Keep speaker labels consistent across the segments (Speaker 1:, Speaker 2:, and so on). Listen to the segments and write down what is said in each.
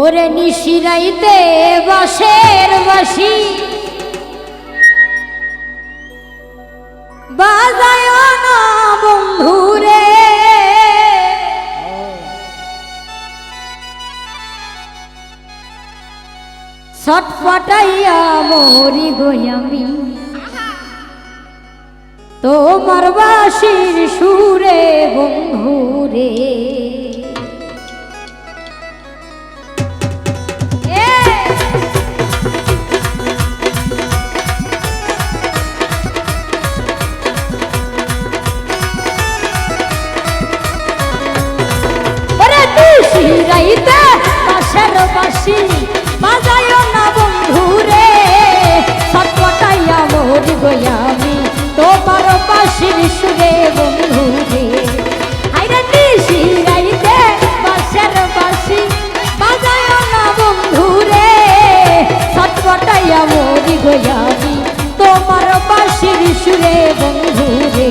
Speaker 1: ওরে নিশিরাইতে বাঁশের বাঁশি বাজায় না বন্ধুরে, ছটফটাইয়া মরি গই আমি তোমার বাঁশির সুরে বন্ধুরে। নিশিরাইতে বাঁশের বাঁশি বাজায় না বন্ধুরে, ছটফটাইয়া মরি গই আমি তোমার বাঁশির সুরে বন্ধুরে। আইরে নিশিরাইতে বাঁশের বাঁশি বাজায় না বন্ধুরে, ছটফটাইয়া মরি গই আমি তোমার বাঁশির সুরে বন্ধুরে।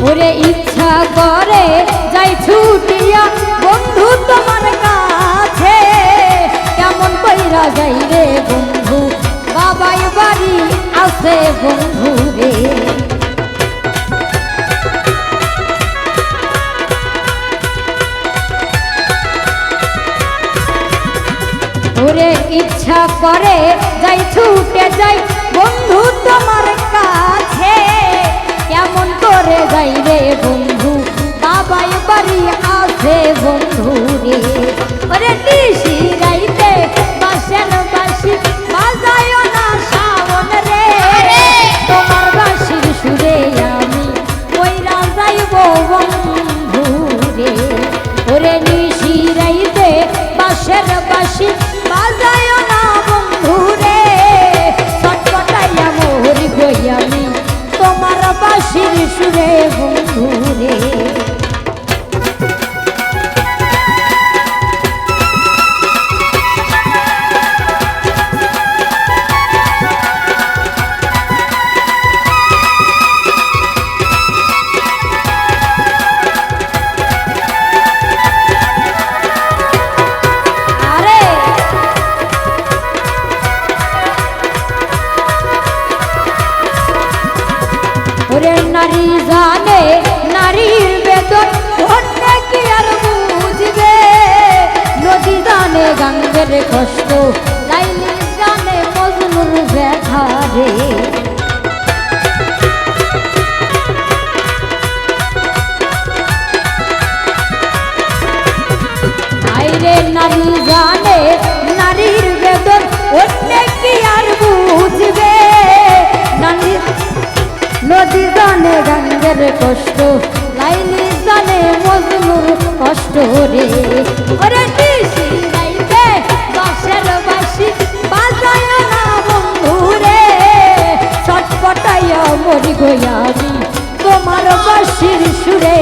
Speaker 1: ওরে ইচ্ছা করে যাই ছুটিয়া বন্ধু তোমার কাছে, কেমন কইরা যাই রে বন্ধু বাবাই বাড়ি আছে বন্ধু রে। ওরে ইচ্ছা করে যাই ছুটে যাই বন্ধু তোমার কাছে, কেমন করে যাই রে বন্ধু বাবাই বাড়ি আছে বন্ধু রে। ওরে নিশিরাইতে বাঁশের বাঁশি বাজায় না শ্রাবণ রে, তোমার বাঁশির সুরে আমি কইরা যাইব বন্ধু রে। ওরে নিশিরাইতে বাঁশের বাঁশি বাজায় না বন্ধু রে, ছটফটাইয়া মরি গই আমি তোমার বাঁশির সুরে বন্ধু রে। ওরে নারী জানে নারীর বেদন ধন্য কি আর বুঝবে, নদী জানে গাঙ্গের কষ্ট লাইলি জানে মজনুর ব্যথা রে। আইরে নারী জানে নারীর বেদন অন্য কি আর বুঝবে, নদী জানে গাঙ্গের কষ্ট লাইলি জানে মজনুর কষ্ট রে। ওরে নিশিরাইতে বাঁশের বাঁশি বাজায় না বন্ধু রে, ছটফটাইয়া মরি গই আমি তোমার বাঁশির সুরে